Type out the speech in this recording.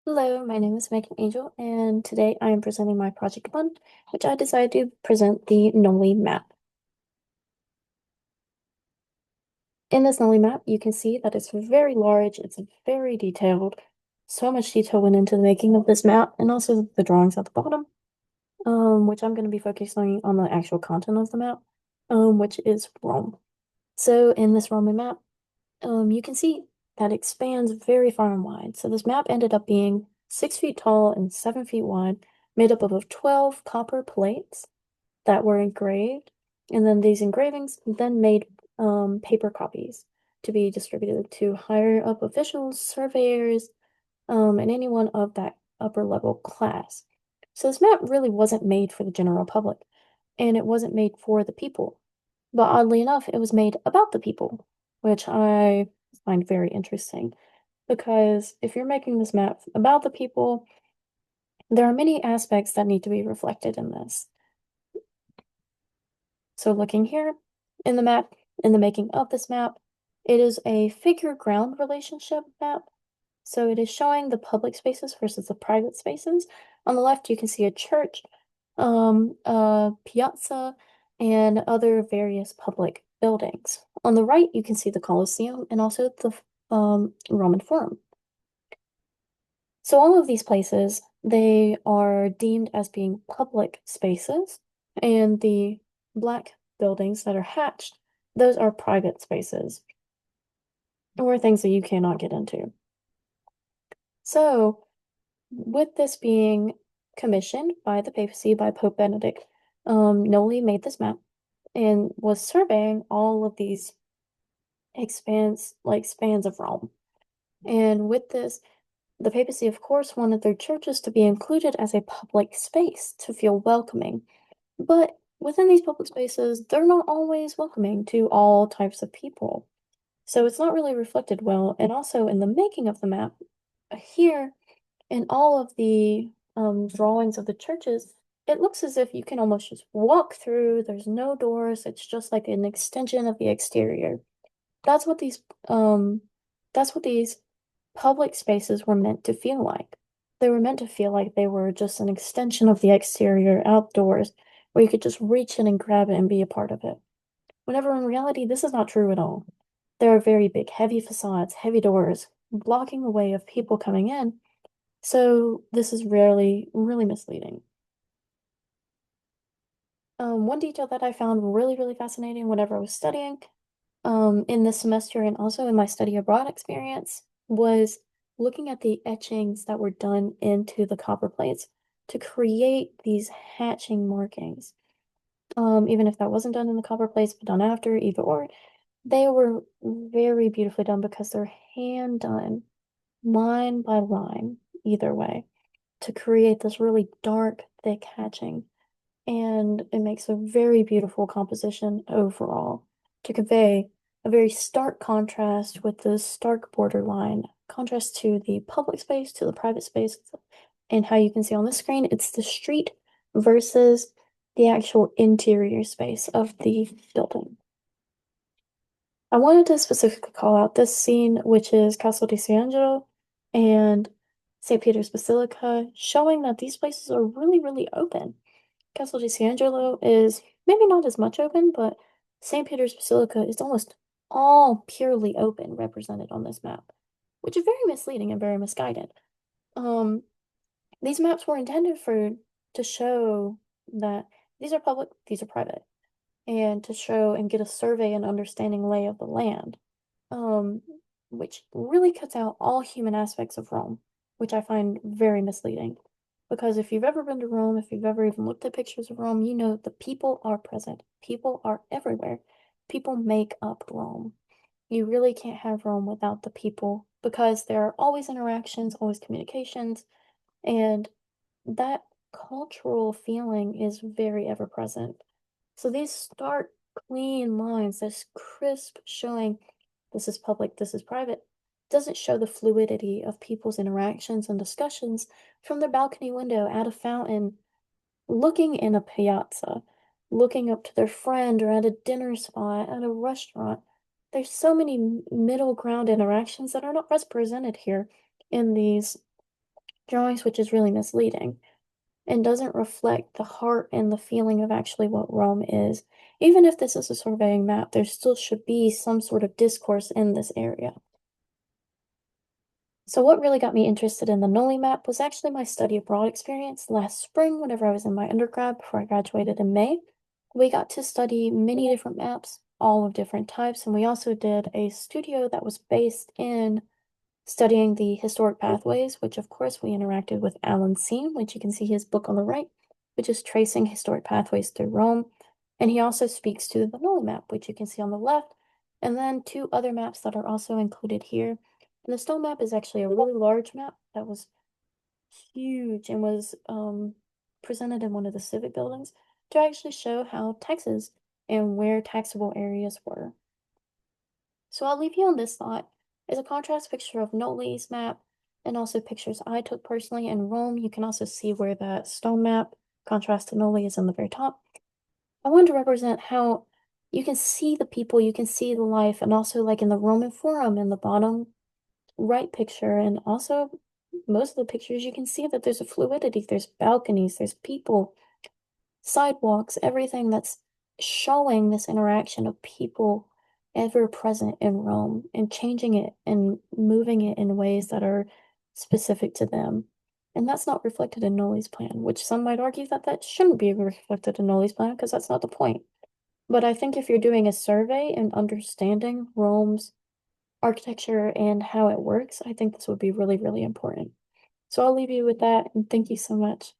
Hello, my name is Megan Angel, and today I am presenting my Project 1, which I decided to present the Nolli map. In this Nolli map, you can see that it's very large, it's very detailed. So much detail went into the making of this map, and also the drawings at the bottom, which I'm going to be focusing on the actual content of the map, which is Rome. So in this Roman map, you can see that expands very far and wide. So this map ended up being 6 feet tall and 7 feet wide, made up of 12 copper plates that were engraved. And then these engravings then made paper copies to be distributed to higher up officials, surveyors, and anyone of that upper level class. So this map really wasn't made for the general public, and it wasn't made for the people. But oddly enough, it was made about the people, which I find very interesting. Because if you're making this map about the people, there are many aspects that need to be reflected in this. So looking here in the map, in the making of this map, it is a figure-ground relationship map. So it is showing the public spaces versus the private spaces. On the left, you can see a church, a piazza, and other various public buildings. On the right, you can see the Colosseum and also the Roman Forum. So all of these places, they are deemed as being public spaces, and the black buildings that are hatched, those are private spaces, or things that you cannot get into. So with this being commissioned by the papacy, by Pope Benedict, Noli made this map and was surveying all of these spans of Rome. And with this, the papacy, of course, wanted their churches to be included as a public space to feel welcoming. But within these public spaces, they're not always welcoming to all types of people. So it's not really reflected well. And also in the making of the map, here in all of the drawings of the churches, it looks as if you can almost just walk through. There's no doors. It's just like an extension of the exterior. That's what these um that's what these public spaces were meant to feel like. They were meant to feel like they were just an extension of the exterior outdoors, where you could just reach in and grab it and be a part of it. Whenever in reality, this is not true at all. There are very big, heavy facades, heavy doors, blocking the way of people coming in. So this is really misleading. One detail that I found really fascinating whenever I was studying in this semester and also in my study abroad experience was looking at the etchings that were done into the copper plates to create these hatching markings. Even if that wasn't done in the copper plates, but done after, either or, they were very beautifully done because they're hand done, line by line, either way, to create this really dark, thick hatching. And it makes a very beautiful composition overall to convey a very stark contrast with the stark borderline contrast to the public space, to the private space. And how you can see on the screen, it's the street versus the actual interior space of the building. I wanted to specifically call out this scene, which is Castle di San Angelo and St. Peter's Basilica, showing that these places are really open. Castle di San Angelo is maybe not as much open, but St. Peter's Basilica is almost all purely open represented on this map, which is very misleading and very misguided. Um, these maps were intended to show that these are public, these are private, and to show and get a survey and understanding lay of the land, um, which really cuts out all human aspects of Rome, which I find very misleading. Because if you've ever been to Rome, if you've ever even looked at pictures of Rome, you know the people are present. People are everywhere. People make up Rome. You really can't have Rome without the people because there are always interactions, always communications, and that cultural feeling is very ever present. So these stark, clean lines, this crisp showing this is public, this is private, doesn't show the fluidity of people's interactions and discussions from their balcony window at a fountain, looking in a piazza, looking up to their friend or at a dinner spot, at a restaurant. There's so many middle ground interactions that are not represented here in these drawings, which is really misleading and doesn't reflect the heart and the feeling of actually what Rome is. Even if this is a surveying map, there still should be some sort of discourse in this area. So what really got me interested in the Nolli map was actually my study abroad experience last spring whenever I was in my undergrad before I graduated in May. We got to study many different maps, all of different types, and we also did a studio that was based in studying the historic pathways, which of course we interacted with Alan Seam, which you can see his book on the right, which is tracing historic pathways through Rome. And he also speaks to the Nolli map, which you can see on the left, and then two other maps that are also included here. And the stone map is actually a really large map that was huge and was presented in one of the civic buildings to actually show how taxes and where taxable areas were. So I'll leave you on this thought. Is a contrast picture of Nolli's map and also pictures I took personally in Rome. You can also see where that stone map contrast to Nolli is in the very top. I wanted to represent how you can see the people, you can see the life, and also like in the Roman Forum in the bottom right picture, and also most of the pictures, you can see that there's a fluidity, there's balconies, there's people, sidewalks, everything that's showing this interaction of people ever present in Rome and changing it and moving it in ways that are specific to them. And that's not reflected in Nolli's plan, which some might argue that that shouldn't be reflected in Nolli's plan because that's not the point. But I think if you're doing a survey and understanding Rome's architecture and how it works, I think this would be really, really important. So I'll leave you with that and thank you so much.